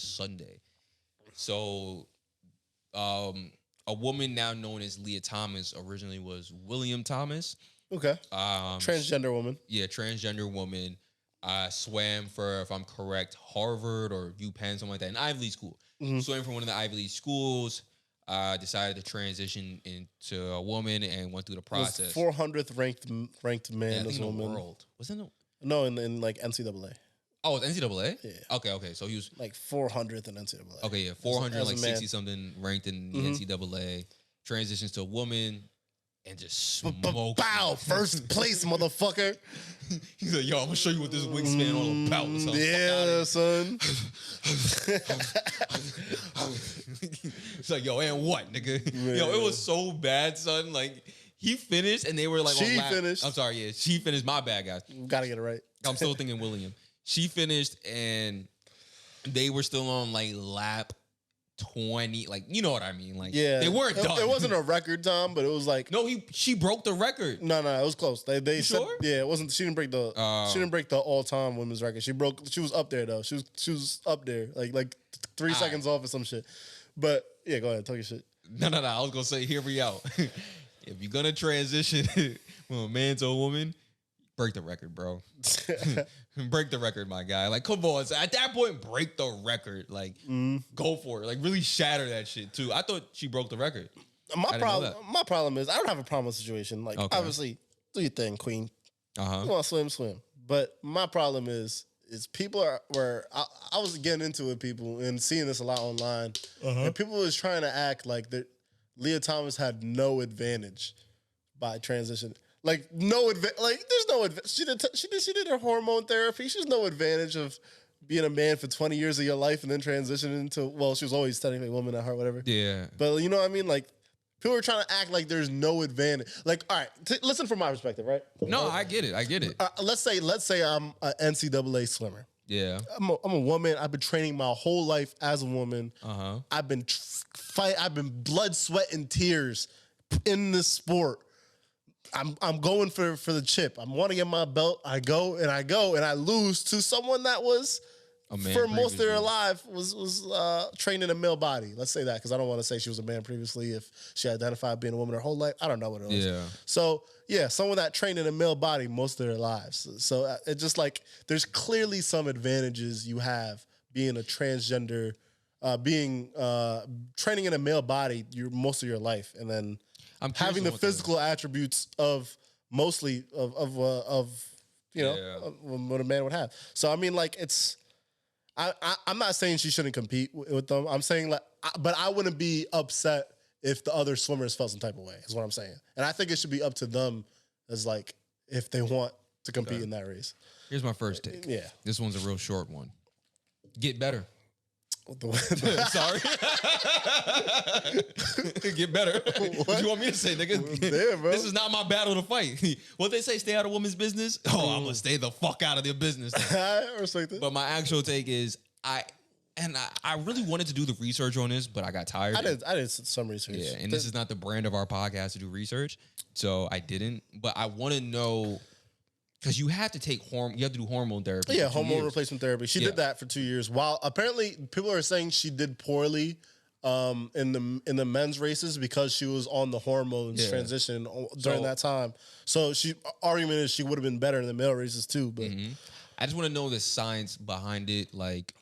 this Sunday. So, a woman now known as Leah Thomas originally was William Thomas. Okay. Transgender woman. Yeah, transgender woman. Swam for, if I'm correct, Harvard or UPenn, something like that, an Ivy League school. Swam for one of the Ivy League schools. Decided to transition into a woman and went through the process. 400th ranked man as a woman. In the world. Wasn't it? No, in like NCAA. Oh, it's NCAA? Yeah. Okay. So he was like 400th in NCAA. Okay, yeah, 400, like 60 something ranked in the NCAA. Transitions to a woman and just smoked. Bow, first place, motherfucker. He's like, yo, I'm gonna show you what this wingspan all about. So yeah, son. It's like, yo, and what, nigga? Man. Yo, it was so bad, son. Like, he finished and they were like, she finished. I'm sorry, yeah, she finished. My bad, guys. Gotta get it right. I'm still thinking William. She finished and they were still on like lap 20, like, you know what I mean? Like, yeah, they weren't done. It wasn't a record time, but it was like she broke the record. No, it was close. They you said, sure? Yeah, it wasn't. She didn't break the all time women's record. She was up there though. She was up there like 3 seconds off or some shit. But yeah, go ahead, talk your shit. No. I was gonna say, hear me out. If you're gonna transition from a man to a woman, break the record, bro. Break the record, my guy. Like, come on. So at that point, break the record. Like, go for it. Like, really shatter that shit, too. I thought she broke the record. My problem is, I don't have a problem with the situation. Like, obviously, do your thing, queen. You want to swim. But my problem is people I was getting into it with people and seeing this a lot online. And people was trying to act like that Leah Thomas had no advantage by transition. Like no advantage. Like there's no advantage. She did her hormone therapy. She's no advantage of being a man for 20 years of your life and then transitioning into, well, she was always technically a woman at heart, whatever. Yeah. But you know what I mean? Like people are trying to act like there's no advantage. Like, all right, listen from my perspective, right? No, I get it. Let's say I'm an NCAA swimmer. Yeah. I'm a woman. I've been training my whole life as a woman. I've been I've been blood, sweat, and tears in this sport. I'm going for the chip. I'm wanting to get my belt. I go and I lose to someone that was for most of their life was trained in a male body. Let's say that because I don't want to say she was a man previously. If she identified being a woman her whole life, I don't know what it was. Yeah. So yeah, someone that trained in a male body most of their lives. So it's just like there's clearly some advantages you have being a transgender, training in a male body most of your life, and then having the physical attributes of mostly of what a man would have. So I mean, like I'm not saying she shouldn't compete with them. I'm saying but I wouldn't be upset if the other swimmers felt some type of way. Is what I'm saying, and I think it should be up to them as like if they want to compete in that race. Here's my first take. Yeah, this one's a real short one. Get better. Sorry. Get better. What you want me to say, nigga? Damn, bro. This is not my battle to fight. What they say, stay out of women's business? Oh, I'm going to stay the fuck out of their business. I respect it. But my actual take is, I really wanted to do the research on this, but I got tired. I did some research. Yeah, and this is not the brand of our podcast to do research, so I didn't. But I want to know, because you have to do hormone therapy. Yeah, hormone replacement therapy. She did that for 2 years. While apparently people are saying she did poorly in the men's races because she was on the hormones transition during that time. So argument is she would have been better in the male races too. But I just want to know the science behind it. Like,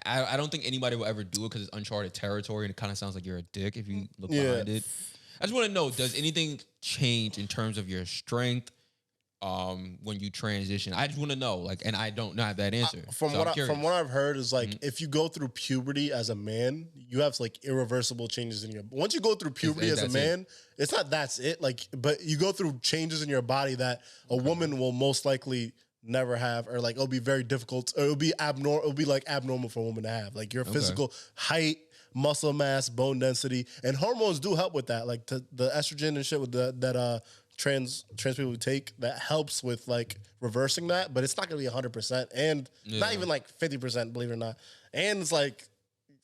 I don't think anybody will ever do it because it's uncharted territory, and it kind of sounds like you're a dick if you look behind it. I just want to know, does anything change in terms of your strength? When you transition, I just want to know, like, and I don't know that answer. From what I've heard is like if you go through puberty as a man, you have like irreversible changes in your. Once you go through puberty as a man, it's not that's it. Like, but you go through changes in your body that a woman will most likely never have, or like it'll be very difficult. Or it'll be abnormal. It'll be like abnormal for a woman to have. Like your physical height, muscle mass, bone density, and hormones do help with that. Like the estrogen and shit with that trans people take that helps with like reversing that, but it's not gonna be 100% and not even like 50%, believe it or not. And it's like,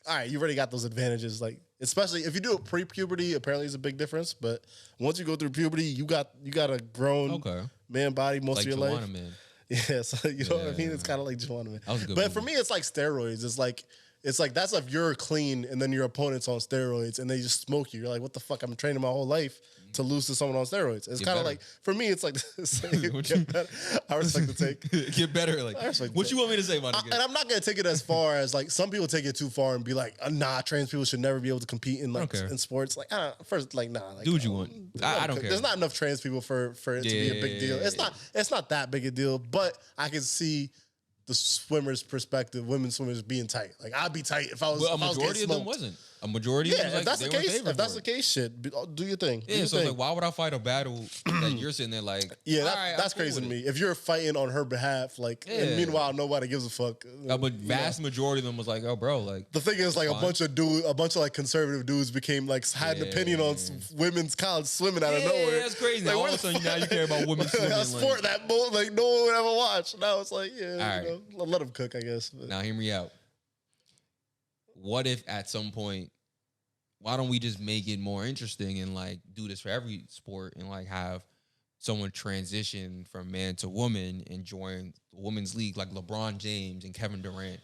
all right, you already got those advantages. Like, especially if you do it pre-puberty, apparently it's a big difference. But once you go through puberty, you got a grown man body most like of your Joanna life. Man. Yeah, so you know what I mean? It's kind of like Joanna Man. That was a good but movie. for me, it's like steroids. It's like it's like that's if you're clean and then your opponent's on steroids and they just smoke you. You're like, what the fuck? I've been training my whole life to lose to someone on steroids. It's kind of like, for me, it's like, get better. I respect the take. Get better. Like, what you want me to say, man? And I'm not going to take it as far as like, some people take it too far and be like, nah, trans people should never be able to compete in like in sports. Like, first, like, nah. Like, do what you want. I don't care. There's not enough trans people for it to be a big deal. It's not that big a deal, but I can see the swimmers' perspective, women swimmers being tight. Like, I'd be tight if I was. Well, a majority of them wasn't. A majority. Yeah, of them, if that's the case, shit, do your thing. Yeah, so like, why would I fight a battle that you're sitting there like? Yeah, that's crazy to me. If you're fighting on her behalf, like, and meanwhile nobody gives a fuck. But vast majority of them was like, oh, bro, like. The thing is, like, a bunch of like conservative dudes became like had an opinion on women's college swimming out of nowhere. Yeah, that's crazy. Like, all of a sudden now you care about women's swimming. A sport that no one would ever watch. Now it's like, let them cook, I guess. But. Now hear me out. What if at some point, why don't we just make it more interesting and like do this for every sport and like have someone transition from man to woman and join the women's league like LeBron James and Kevin Durant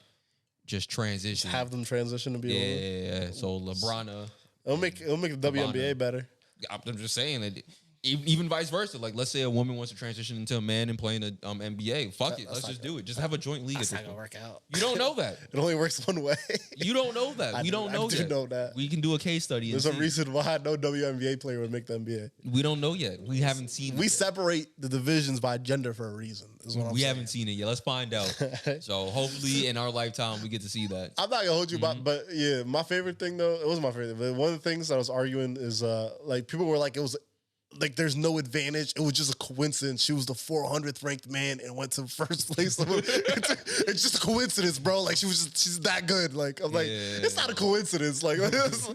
just transition. Have them transition to be a woman? Yeah. So LeBron. It'll make the WNBA better. I'm just saying that. Even vice versa. Like, let's say a woman wants to transition into a man and play in the NBA. Fuck it. Let's just do it. Just have a joint league. That's not going to work out. You don't know that. It only works one way. You don't know that. We don't know that. I do know that. We can do a case study. There's a reason why no WNBA player would make the NBA. We don't know yet. We haven't seen it. We separate the divisions by gender for a reason. We haven't seen it yet. Let's find out. So hopefully in our lifetime, we get to see that. I'm not going to hold you back, but yeah, my favorite thing though, it wasn't my favorite, but one of the things I was arguing is like people were like, it was like there's no advantage. It was just a coincidence. She was the 400th ranked man and went to first place. It's just a coincidence, bro. Like she's that good. Like I'm like, it's not a coincidence. Like that's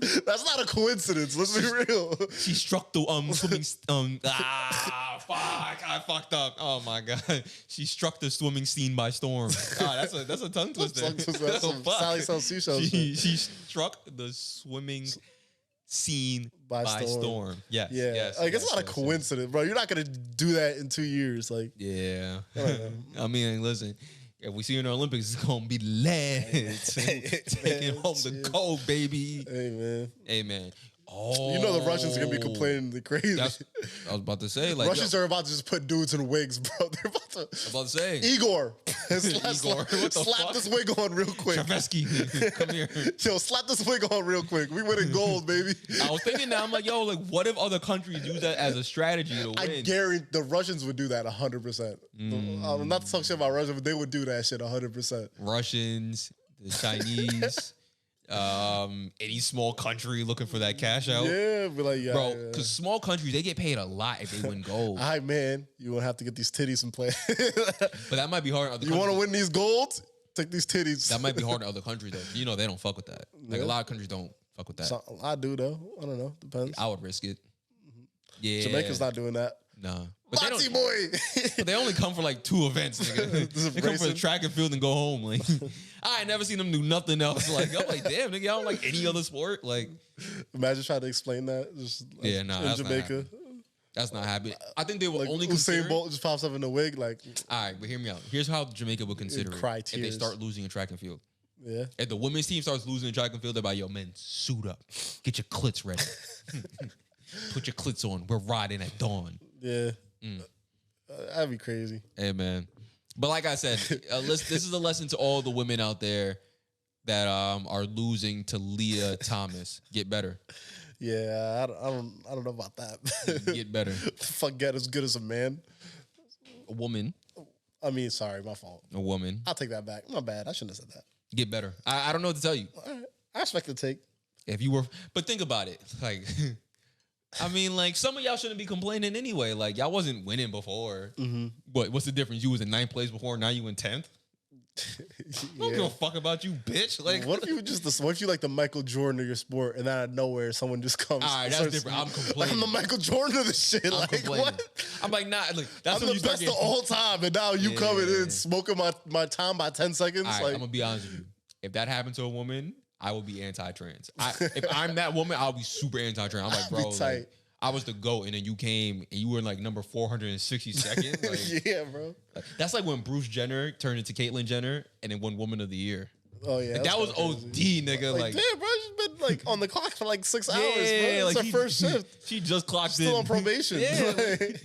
not a coincidence. Let's be real. She struck the swimming. Fuck! I fucked up. Oh my god. She struck the swimming scene by storm. That's a tongue twister. That's some Sally Sells Seashells. She struck the swimming scene by storm. Yes. Yeah. Yes, like it's not a coincidence, bro. You're not gonna do that in 2 years. Like, yeah. I mean, listen. If we see you in the Olympics, it's gonna be lads taking home the gold, baby. Hey man. Oh, you know the Russians are gonna be complaining the crazy. I was about to say, like, Russians are about to just put dudes in wigs, bro. They're about to. I was about to say, Igor, slap this wig on real quick. Shavesky, come here. Yo, slap this wig on real quick. We winning gold, baby. I was thinking that I'm like, yo, like, what if other countries use that as a strategy to win? I guarantee the Russians would do that 100%. Not to talk shit about Russia, but they would do that shit 100%. Russians, the Chinese. Any small country looking for that cash out. Yeah, be like, yeah, bro, because small countries, they get paid a lot if they win gold. All right, man, you won't have to get these titties in play. But that might be hard in other countries. You want to win these golds? Take these titties. That might be hard in other countries, though. You know, they don't fuck with that. Like, a lot of countries don't fuck with that. So, I do, though. I don't know. Depends. I would risk it. Yeah. Ain't not doing that. Nah. But Lottie boy. But they only come for like 2 events, nigga. They come for the track and field and go home. Like, I ain't never seen them do nothing else. Like, I'm like, damn, nigga, I don't like any other sport. Like, imagine trying to explain that. Just like, in Jamaica. That's not happening. I think they will like only consider. Usain Bolt just pops up in the wig. Like, all right, but hear me out. Here's how Jamaica would consider it if they start losing in track and field. Yeah. If the women's team starts losing in track and field, they're like, yo, men, suit up. Get your clits ready. Put your clits on. We're riding at dawn. Yeah. That'd be crazy. Hey, man. But like I said, this is a lesson to all the women out there that are losing to Leah Thomas. Get better. Yeah, I don't know about that. Get better. Fuck, get as good as a man. A woman. I mean, sorry, my fault. A woman. I'll take that back. My bad. I shouldn't have said that. Get better. I don't know what to tell you. All right. I expect the take. If you were, but think about it. Like, I mean, like, some of y'all shouldn't be complaining anyway. Like, y'all wasn't winning before. Mm-hmm. But what's the difference? You was in 9th place before, now you in 10th? I don't give a fuck about you, bitch. Like, what if you like the Michael Jordan of your sport, and then out of nowhere someone just comes? All right, that's different. I'm complaining. Like, I'm the Michael Jordan of the shit. I'm like complaining. what? I'm like, nah. Like, that's I'm when the best of all time, and now you coming in smoking my time by 10 seconds. All right, like, I'm gonna be honest with you. If that happened to a woman, I would be anti-trans. If I'm that woman, I'll be super anti-trans. I'm like, bro, like, I was the GOAT, and then you came, and you were like number 462nd. Like, yeah, bro. That's like when Bruce Jenner turned into Caitlyn Jenner, and then won Woman of the Year. Oh yeah, Like, that was OD, nigga. Like, damn, bro, she's been like on the clock for like 6 hours. Bro. yeah, It's like her first shift. She just clocked in. Still on probation. Yeah, Like,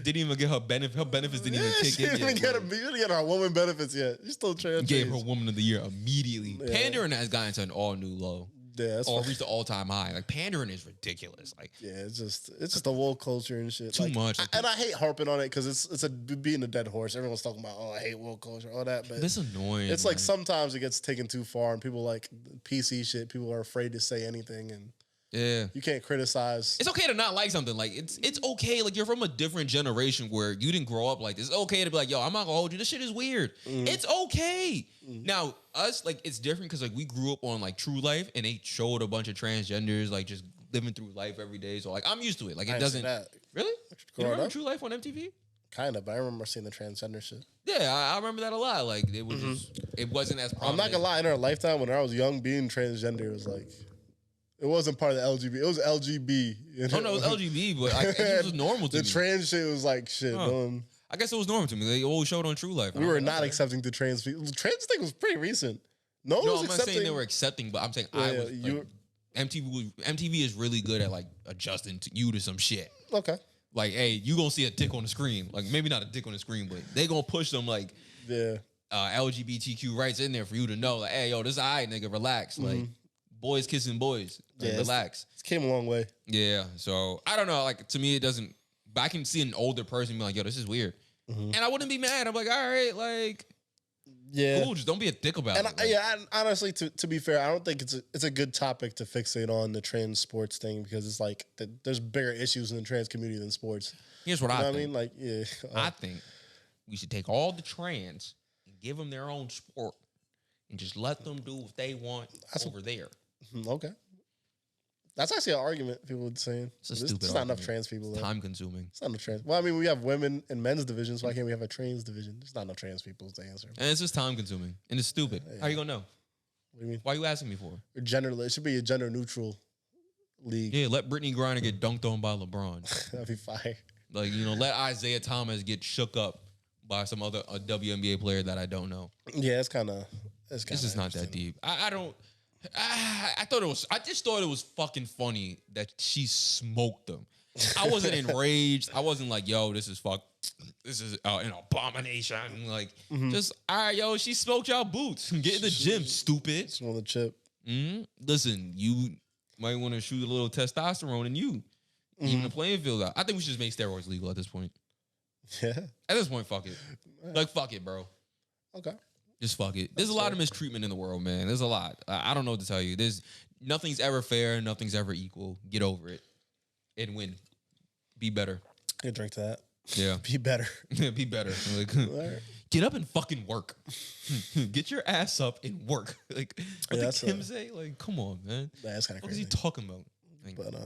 didn't even get her benefit. Her benefits didn't even kick she in didn't yet. even get her woman benefits yet. She's still trying. Gave her Woman of the Year immediately. Yeah. Pandering has gotten to an all new low. Yeah, that's or reached an all time high. Like pandering is ridiculous. Like yeah, it's just the woke culture and shit. Too much. And I hate harping on it because it's a beating a dead horse. Everyone's talking about I hate woke culture, all that. But it's annoying. It's like sometimes it gets taken too far, and people like PC shit. People are afraid to say anything, and yeah, you can't criticize. It's okay to not like something. Like it's okay. Like you're from a different generation where you didn't grow up like this. It's okay to be like, yo, I'm not gonna hold you. This shit is weird. It's okay. Now us, like it's different because like we grew up on like True Life, and they showed a bunch of transgenders like just living through life every day. So like I'm used to it. Like it doesn't really. You remember True Life on MTV? Kind of, but I remember seeing the transgender shit. Yeah, I remember that a lot. Like it was just, it wasn't as prominent. I'm not gonna lie, in our lifetime when I was young, being transgender was like, it wasn't part of the LGBT. It was LGB. You know? Oh no, it was LGB, but it was normal to me. The trans shit was like shit. I guess it was normal to me. They always showed on True Life. We were not accepting the trans people. The trans thing was pretty recent. No, I'm not saying they were accepting, but I'm saying I was. Like, MTV is really good at like adjusting to you to some shit. Okay. Like, hey, you gonna see a dick on the screen. Like, maybe not a dick on the screen, but they gonna push them like LGBTQ rights in there for you to know. Like, hey, yo, this alright, nigga, relax. Like, boys kissing boys. Like, relax. It came a long way. Yeah. So I don't know. Like to me, it doesn't. But I can see an older person be like, yo, this is weird, and I wouldn't be mad. I'm like, all right, like. Yeah, cool. Just don't be a dick about it. Like, and honestly, to be fair, I don't think it's a good topic to fixate on the trans sports thing because it's like there's bigger issues in the trans community than sports. Here's what I think. I mean, like, yeah, I think we should take all the trans and give them their own sport and just let them do what they want over there. Okay. That's actually an argument people would saying. It's a stupid There's not enough trans people. It's time consuming. It's not enough trans. Well, I mean, we have women in men's divisions. Why can't we have a trans division? There's not enough trans people is the answer. And it's just time consuming. And it's stupid. How you gonna know? What do you mean? Why are you asking me for? It should be a gender neutral league. Yeah, let Brittany Griner get dunked on by LeBron. That'd be fire. Like, let Isaiah Thomas get shook up by some other WNBA player that I don't know. Yeah, it's kind of. This is not that deep. I don't. I just thought it was fucking funny that she smoked them. I wasn't enraged. I wasn't like, yo, this is an abomination. Like, just, all right, yo, she smoked y'all boots. Get in the gym, stupid. Just want the chip. Listen, you might want to shoot a little testosterone in you. Even the playing field out. I think we should just make steroids legal at this point. Yeah. At this point, fuck it. Like, fuck it, bro. Okay. Just fuck it. There's a lot of mistreatment in the world, man. There's a lot. I don't know what to tell you. Nothing's ever fair. Nothing's ever equal. Get over it and win. Be better. Good drink to that. Yeah. Be better. Be better. Like, get up and fucking work. Get your ass up and work. Like, what did Kim say? Like, come on, man. That's kind of crazy. What is he talking about? Like, But Yo.